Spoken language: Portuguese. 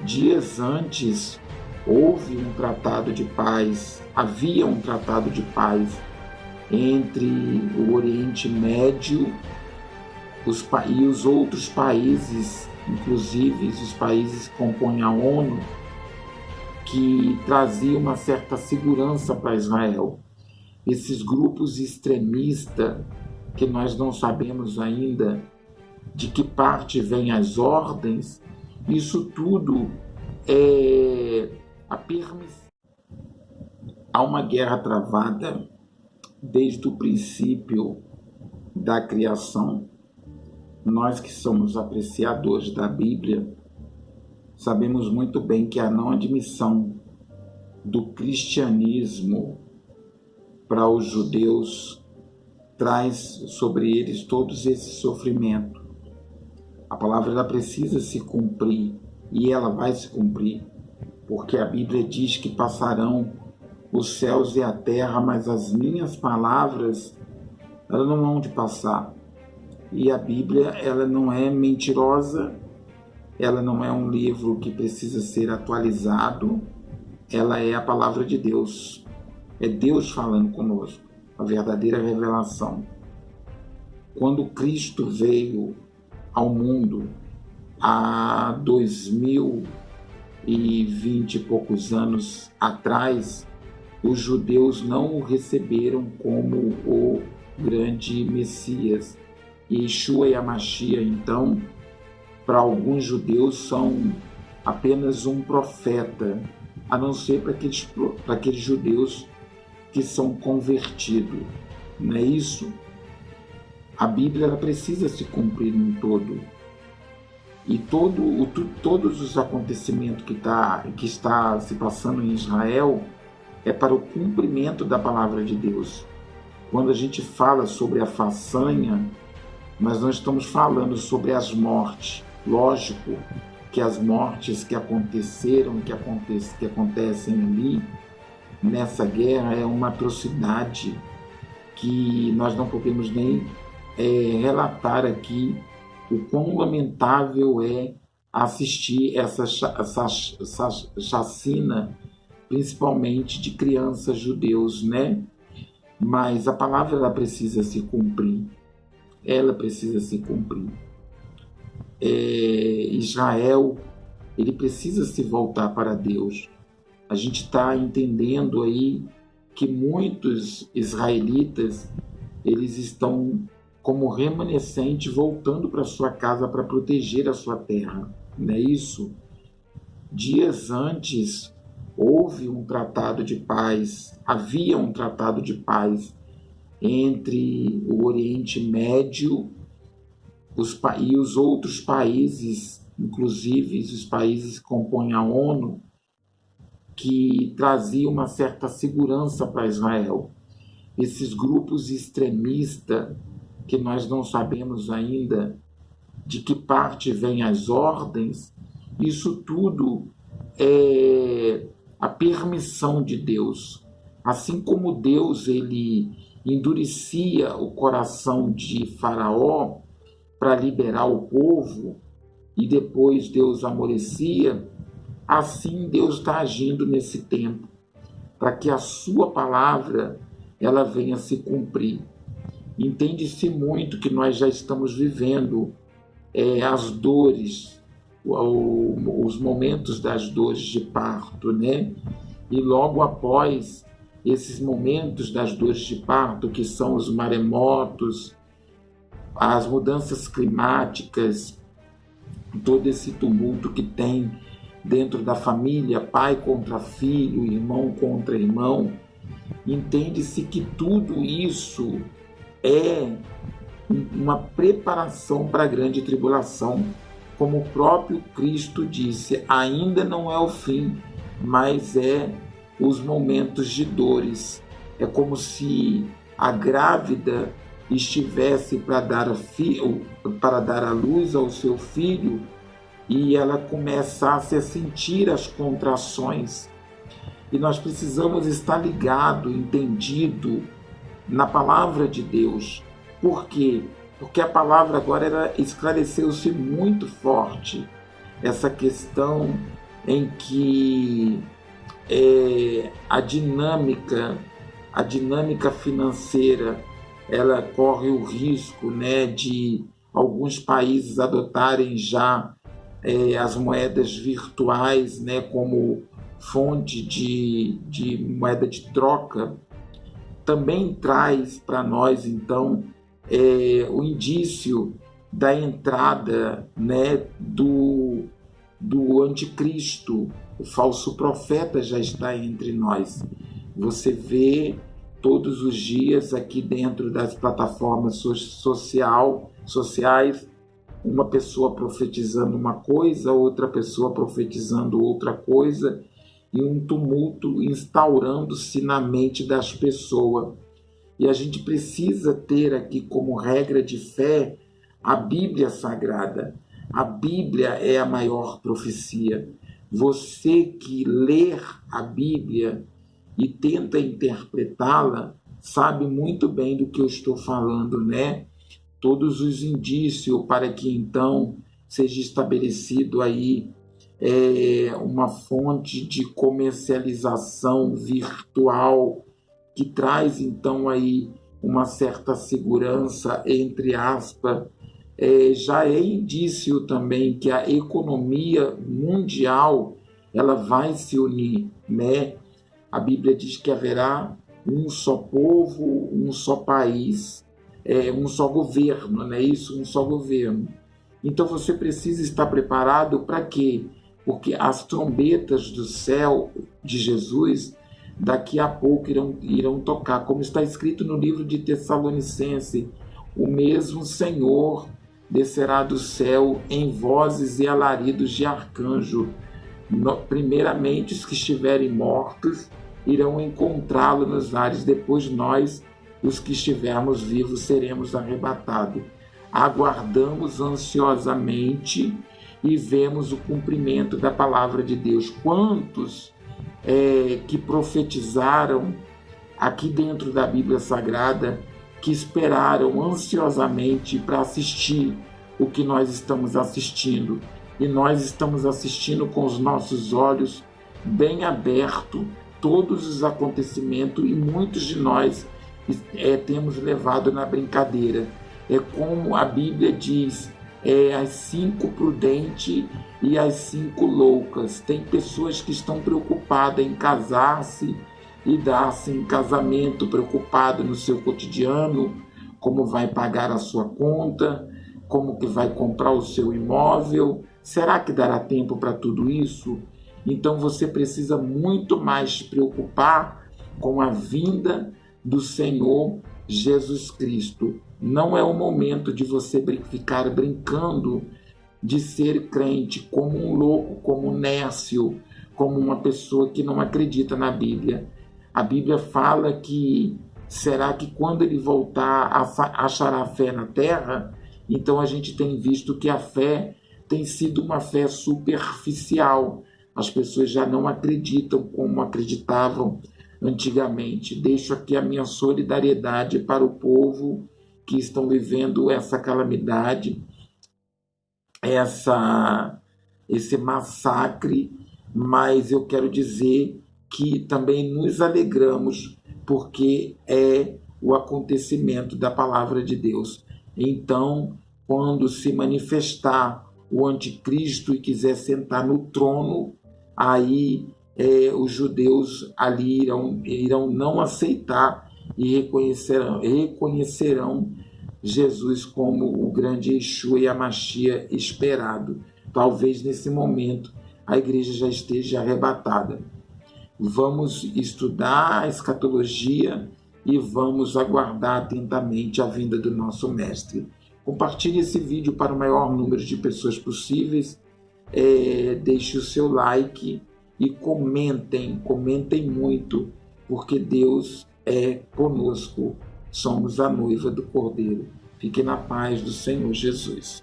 Dias antes, havia um tratado de paz entre o Oriente Médio e os outros países, inclusive os países que compõem a ONU, que trazia uma certa segurança para Israel. Esses grupos extremistas, que nós não sabemos ainda de que parte vêm as ordens, isso tudo é a permissão. Há uma guerra travada desde o princípio da criação. Nós que somos apreciadores da Bíblia, sabemos muito bem que a não admissão do cristianismo para os judeus traz sobre eles todos esse sofrimento. A palavra ela precisa se cumprir e ela vai se cumprir, porque a Bíblia diz que passarão os céus e a terra, mas as minhas palavras elas não vão de passar. E a Bíblia ela não é mentirosa, ela não é um livro que precisa ser atualizado, ela é a palavra de Deus. É Deus falando conosco, a verdadeira revelação. Quando Cristo veio ao mundo há 2020 e poucos anos atrás, os judeus não o receberam como o grande Messias. Yeshua e a Machia, então, para alguns judeus são apenas um profeta, a não ser para aqueles judeus que são convertidos. Não é isso? A Bíblia ela precisa se cumprir em todo. E todos os acontecimentos que está se passando em Israel é para o cumprimento da palavra de Deus. Quando a gente fala sobre a façanha, nós não estamos falando sobre as mortes. Lógico que as mortes que aconteceram, que acontecem ali, nessa guerra, é uma atrocidade que nós não podemos nem relatar aqui o quão lamentável é assistir essa chacina, principalmente de crianças judeus, né? Mas a palavra ela precisa se cumprir. Ela precisa se cumprir. Israel, ele precisa se voltar para Deus. A gente está entendendo aí que muitos israelitas, eles estão como remanescente voltando para sua casa para proteger a sua terra. Não é isso? Dias antes, havia um tratado de paz entre o Oriente Médio e os outros países, inclusive os países que compõem a ONU, que trazia uma certa segurança para Israel. Esses grupos extremistas, que nós não sabemos ainda de que parte vêm as ordens, isso tudo é a permissão de Deus. Assim como Deus ele endurecia o coração de Faraó para liberar o povo e depois Deus amolecia, assim Deus está agindo nesse tempo para que a sua palavra ela venha se cumprir. Entende-se muito que nós já estamos vivendo as dores, os momentos das dores de parto, né? E logo após esses momentos das dores de parto, que são os maremotos, as mudanças climáticas, todo esse tumulto que tem dentro da família, pai contra filho, irmão contra irmão, entende-se que tudo isso é uma preparação para a grande tribulação. Como o próprio Cristo disse, ainda não é o fim, mas é os momentos de dores. É como se a grávida estivesse para dar a luz ao seu filho e ela começasse a sentir as contrações. E nós precisamos estar ligado, entendido na palavra de Deus. Por quê? Porque a palavra agora esclareceu-se muito forte essa questão em que a dinâmica financeira ela corre o risco, né, de alguns países adotarem já as moedas virtuais, né, como fonte de moeda de troca, também traz para nós, então, o indício da entrada, né, do anticristo. O falso profeta já está entre nós. Você vê todos os dias aqui dentro das plataformas sociais, uma pessoa profetizando uma coisa, outra pessoa profetizando outra coisa, e um tumulto instaurando-se na mente das pessoas. E a gente precisa ter aqui como regra de fé a Bíblia Sagrada. A Bíblia é a maior profecia. Você que ler a Bíblia e tenta interpretá-la, sabe muito bem do que eu estou falando, né? Todos os indícios para que então seja estabelecido aí uma fonte de comercialização virtual que traz então aí uma certa segurança, entre aspas, já é indício também que a economia mundial ela vai se unir, né? A Bíblia diz que haverá um só povo, um só país, um só governo, não é isso? Um só governo. Então você precisa estar preparado para quê? Porque as trombetas do céu de Jesus daqui a pouco irão tocar, como está escrito no livro de Tessalonicenses: o mesmo Senhor descerá do céu em vozes e alaridos de arcanjo. Primeiramente os que estiverem mortos irão encontrá-lo nos ares, depois nós, os que estivermos vivos, seremos arrebatados. Aguardamos ansiosamente e vemos o cumprimento da palavra de Deus. Quantos que profetizaram aqui dentro da Bíblia Sagrada, que esperaram ansiosamente para assistir o que nós estamos assistindo. E nós estamos assistindo com os nossos olhos bem abertos todos os acontecimentos, e muitos de nós temos levado na brincadeira. É como a Bíblia diz, as 5 prudentes e as 5 loucas. Tem pessoas que estão preocupadas em casar-se e dar-se em casamento, preocupado no seu cotidiano, como vai pagar a sua conta, como que vai comprar o seu imóvel. Será que dará tempo para tudo isso? Então você precisa muito mais se preocupar com a vinda do Senhor Jesus Cristo. Não é o momento de você ficar brincando de ser crente como um louco, como um nécio, como uma pessoa que não acredita na Bíblia. A Bíblia fala que será que quando ele voltar achará fé na terra? Então a gente tem visto que a fé tem sido uma fé superficial. As pessoas já não acreditam como acreditavam antigamente. Deixo aqui a minha solidariedade para o povo que estão vivendo essa calamidade, esse massacre, mas eu quero dizer que também nos alegramos porque é o acontecimento da palavra de Deus. Então, quando se manifestar o anticristo e quiser sentar no trono, aí os judeus ali irão não aceitar e reconhecerão Jesus como o grande Yeshua e a Machia esperado. Talvez nesse momento a igreja já esteja arrebatada. Vamos estudar a escatologia e vamos aguardar atentamente a vinda do nosso Mestre. Compartilhe esse vídeo para o maior número de pessoas possíveis. Deixe o seu like e comentem muito, porque Deus é conosco. Somos a noiva do Cordeiro. Fique na paz do Senhor Jesus.